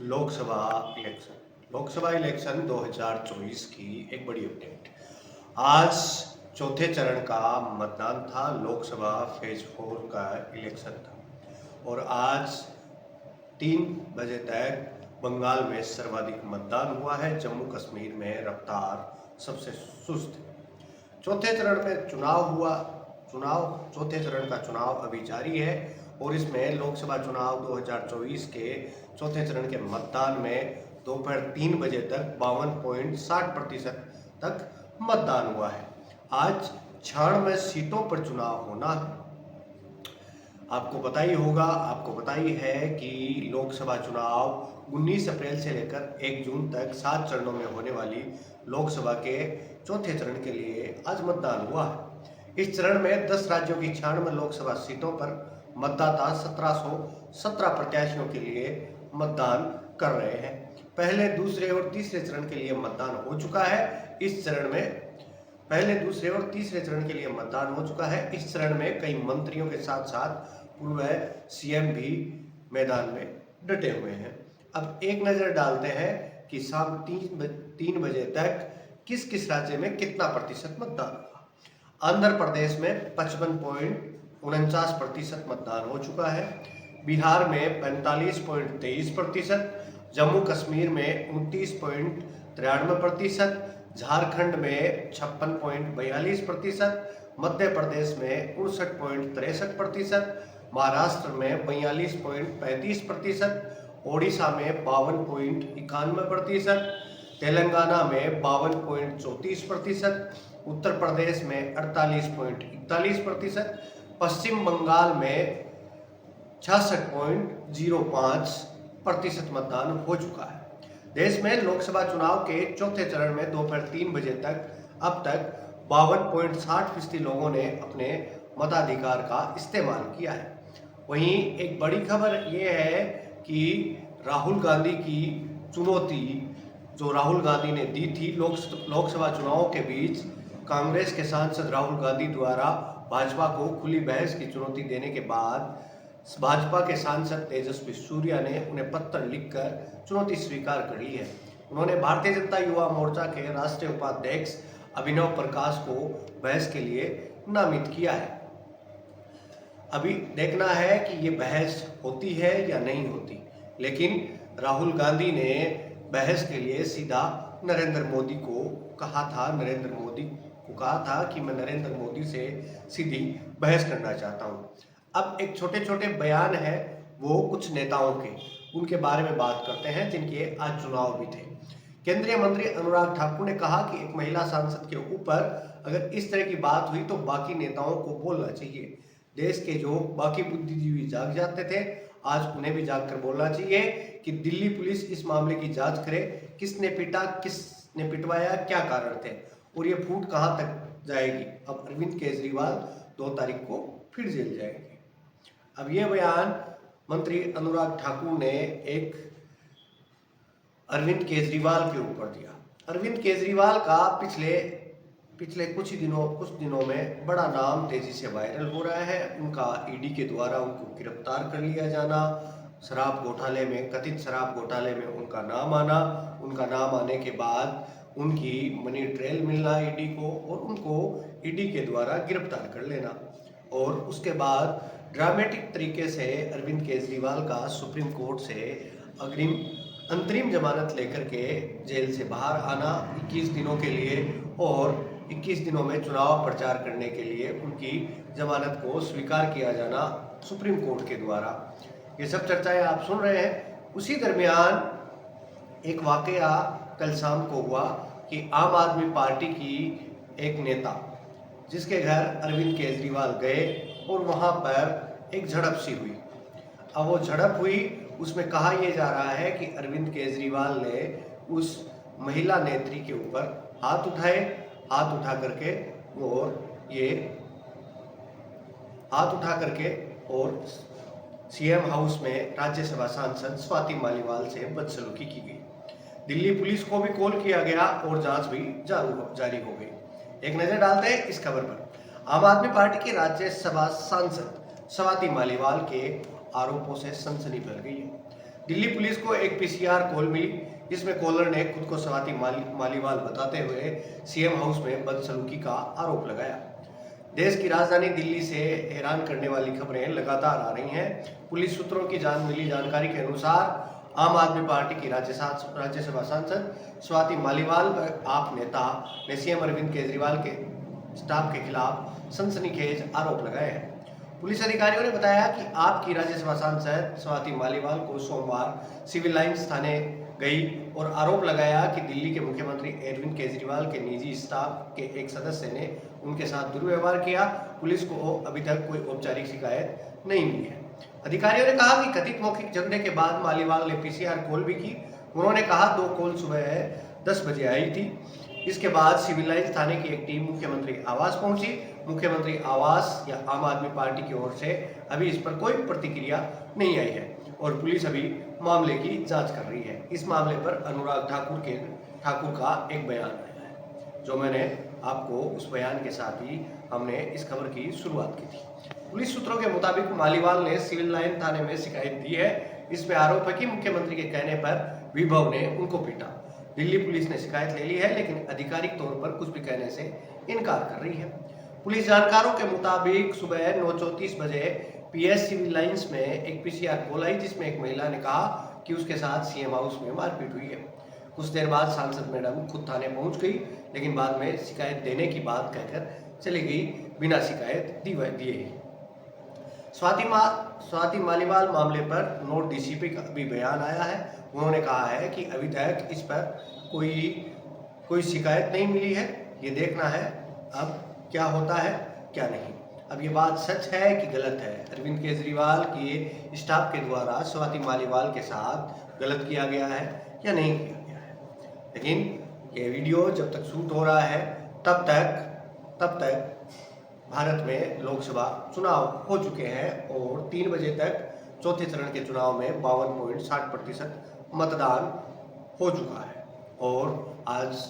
Lok Sabha Lok Sabha election 2024 की एक बड़ी अपडेट। आज चौथे चरण का मतदान था। लोकसभा फेज 4 का इलेक्शन था और आज 3 बजे तक बंगाल में सर्वाधिक मतदान हुआ है। जम्मू कश्मीर में रफ्तार सबसे सुस्त है। चौथे चरण में चौथे चरण का चुनाव अभी जारी है और इसमें लोकसभा चुनाव 2024 के चौथे चरण के मतदान में दोपहर 3 बजे तक 52.60% तक मतदान हुआ है। आज 96 सीटों पर चुनाव होना है। आपको पता ही है कि लोकसभा चुनाव 19 अप्रैल से लेकर 1 जून तक 7 चरणों में होने वाली लोकसभा के चौथे चरण के लिए आज मतदान हुआ है। इस चरण में 10 राज्यों की 96 लोकसभा सीटों पर मतदाता 1717 प्रत्याशियों के लिए मतदान कर रहे हैं। पहले, दूसरे और तीसरे चरण के लिए मतदान हो चुका है। इस चरण में कई मंत्रियों के साथ साथ पूर्व सीएम भी मैदान में डटे हुए हैं। अब एक नजर डालते हैं कि शाम 3 बजे तक किस किस राज्य में कितना प्रतिशत मतदान हुआ। आंध्र प्रदेश में 55.49% मतदान हो चुका है। बिहार में 45.23%, जम्मू कश्मीर में 29.93%, झारखंड में 56.42%, मध्य प्रदेश में 59.63%, महाराष्ट्र में 42.35%, ओडिशा में 52.91%, तेलंगाना में 52.34%, उत्तर प्रदेश में 48.41%, पश्चिम बंगाल में 66.05% मतदान हो चुका है। देश में लोकसभा चुनाव के चौथे चरण में दोपहर 3 बजे तक अब तक 52.60% लोगों ने अपने मताधिकार का इस्तेमाल किया है। वहीं एक बड़ी खबर यह है कि राहुल गांधी की चुनौती जो राहुल गांधी ने दी थी लोकसभा चुनावों के बीच, कांग्रेस के सांसद राहुल गांधी द्वारा भाजपा को खुली बहस की चुनौती देने के बाद भाजपा के सांसद तेजस्वी सूर्या ने उन्हें पत्र लिखकर चुनौती स्वीकार कर ली है। उन्होंने भारतीय जनता युवा मोर्चा के राष्ट्रीय उपाध्यक्ष अभिनव प्रकाश को बहस के लिए नामित किया है। अभी देखना है कि ये बहस होती है या नहीं होती, लेकिन राहुल गांधी ने बहस के लिए सीधा नरेंद्र मोदी को कहा था कि मैं नरेंद्र मोदी से सीधी बहस करना चाहता हूं। अब एक छोटे छोटे बयान है वो कुछ नेताओं के, उनके बारे में बात करते हैं जिनके आज चुनाव भी थे। केंद्रीय मंत्री अनुराग ठाकुर ने कहा कि एक महिला सांसद के ऊपर अगर इस तरह की बात हुई तो बाकी नेताओं को बोलना चाहिए। देश के जो बाकी बुद्धिजीवी जाग जाते थे, आज उन्हें भी जागकर बोलना चाहिए कि दिल्ली पुलिस इस मामले की जांच करे, किसने पीटा, किसने पिटवाया, क्या कारण थे और ये फूट कहां तक जाएगी। अब अरविंद केजरीवाल 2 तारीख को फिर जेल जाएंगे। अब ये बयान मंत्री अनुराग ठाकुर ने एक अरविंद केजरीवाल के ऊपर दिया। अरविंद केजरीवाल का पिछले कुछ दिनों में बड़ा नाम तेजी से वायरल हो रहा है। उनका ईडी के द्वारा उनको गिरफ्तार कर लिया जाना, कथित शराब घोटाले में उनका नाम आने के बाद उनकी मनी ट्रेल मिलना ईडी को और उनको ईडी के द्वारा गिरफ्तार कर लेना और उसके बाद ड्रामेटिक तरीके से अरविंद केजरीवाल का सुप्रीम कोर्ट से अंतरिम जमानत लेकर के जेल से बाहर आना 21 दिनों के लिए और 21 दिनों में चुनाव प्रचार करने के लिए उनकी जमानत को स्वीकार किया जाना सुप्रीम कोर्ट के द्वारा। ये सब चर्चाएं आप सुन रहे हैं। उसी दरमियान एक वाकया कल शाम को हुआ कि आम आदमी पार्टी की एक नेता जिसके घर अरविंद केजरीवाल गए और वहां पर एक झड़प सी हुई। अब वो झड़प हुई, उसमें कहा यह जा रहा है कि अरविंद केजरीवाल ने उस महिला नेत्री के ऊपर हाथ उठा करके और सीएम हाउस में राज्यसभा सांसद स्वाति मालीवाल से बदसलूकी की गई। दिल्ली पुलिस को भी कॉल किया गया और जांच भी जारी हो गई। एक नजर डालते हैं इस खबर पर। आम आदमी पार्टी की राज्यसभा सांसद स्वाति मालीवाल के आरोपों से सनसनी फैल गई है। दिल्ली पुलिस को एक पीसीआर कॉल मिली, जिसमें कॉलर ने खुद को स्वाति मालीवाल बताते हुए सीएम हाउस में बदसलूकी का आरोप लगाया। देश की राजधानी दिल्ली से हैरान करने वाली खबरें लगातार आ रही हैं। पुलिस सूत्रों की मिली जानकारी के अनुसार आम आदमी पार्टी की राज्यसभा सांसद स्वाति मालीवाल व आप नेता ने सीएम अरविंद केजरीवाल के स्टाफ के खिलाफ सनसनीखेज आरोप लगाए हैं। पुलिस अधिकारियों ने बताया कि आपकी राज्यसभा सांसद स्वाति मालीवाल को सोमवार सिविल लाइंस थाने गई और आरोप लगाया कि दिल्ली के मुख्यमंत्री अरविंद केजरीवाल के निजी स्टाफ के एक सदस्य ने उनके साथ दुर्व्यवहार किया। पुलिस को अभी तक कोई औपचारिक शिकायत नहीं मिली है। अधिकारियों ने कहा कि कथित मौखिक झगड़े के बाद मालीवाल ने पीसीआर कॉल भी की। उन्होंने कहा 2 कॉल सुबह 10 बजे आई थी। इसके बाद सिविल लाइंस थाने की एक टीम मुख्यमंत्री आवास पहुंची। मुख्यमंत्री आवास या आम आदमी पार्टी की ओर से अभी इस पर कोई प्रतिक्रिया नहीं आई है और पुलिस अभी मामले की जांच कर रही है। इस मामले पर अनुराग ठाकुर का एक बयान आया है, जो मैंने आपको उस बयान के साथ ही हमने इस खबर की शुरुआत की थी। पुलिस सूत्रों के मुताबिक मालीवाल ने सिविल लाइन थाने में शिकायत दी है। इसमें आरोप है कि मुख्यमंत्री के कहने पर विभव ने उनको पीटा। दिल्ली पुलिस ने शिकायत ले ली है, लेकिन आधिकारिक तौर पर कुछ भी कहने से इनकार कर रही है। पुलिस जानकारों के मुताबिक सुबह 9:34 बजे पीएस सिविल लाइंस में एक पीसीआर कॉल आई, जिसमें एक महिला ने कहा कि उसके साथ सीएम हाउस में मारपीट हुई है। कुछ देर बाद सांसद मैडम खुद थाने पहुंच गई, लेकिन बाद में शिकायत देने की बात कहकर चली गई, बिना शिकायत दिए। स्वाति मालीवाल मामले पर नोट डीसीपी का भी बयान आया है। उन्होंने कहा है कि अभी तक इस पर कोई शिकायत नहीं मिली है। ये देखना है अब क्या होता है क्या नहीं। अब ये बात सच है कि गलत है? अरविंद केजरीवाल के स्टाफ के द्वारा स्वाति मालीवाल के साथ गलत किया गया है या नहीं किया गया है? लेकिन ये वीडियो जब तक शूट हो रहा है तब तक भारत में लोकसभा चुनाव हो चुके हैं और 3 बजे तक चौथे चरण के चुनाव में 52.60% मतदान हो चुका है। और आज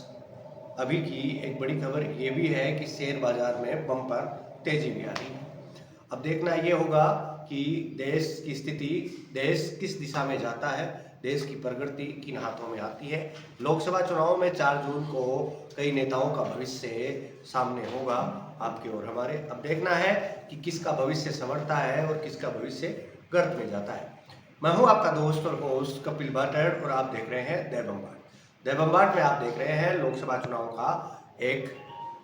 अभी की एक बड़ी खबर ये भी है कि शेयर बाजार में बम्पर तेजी भी आ रही है। अब देखना ये होगा कि देश की स्थिति, देश किस दिशा में जाता है, देश की प्रगति किन हाथों में आती है। लोकसभा चुनाव में 4 जून को कई नेताओं का भविष्य सामने होगा, आपके और हमारे। अब देखना है कि किसका भविष्य संवरता है और किसका भविष्य गर्त में जाता है। मैं हूं आपका दोस्त और होस्ट कपिल भाटड़ और आप देख रहे हैं दै बम्बाट। दै बम्बाट में आप देख रहे हैं लोकसभा चुनाव का एक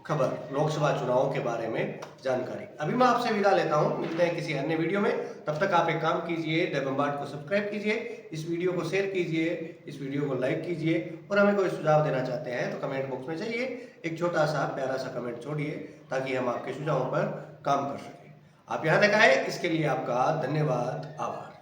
खबर, लोकसभा चुनाव के बारे में जानकारी। अभी मैं आपसे विदा लेता हूं, मिलते हैं किसी अन्य वीडियो में। तब तक आप एक काम कीजिए, दै बम्बाट को सब्सक्राइब कीजिए, इस वीडियो को शेयर कीजिए, इस वीडियो को लाइक कीजिए और हमें कोई सुझाव देना चाहते हैं तो कमेंट बॉक्स में जाइए, एक छोटा सा प्यारा सा कमेंट छोड़िए ताकि हम आपके सुझावों पर काम कर सकें। आप यहाँ तक आए इसके लिए आपका धन्यवाद, आभार।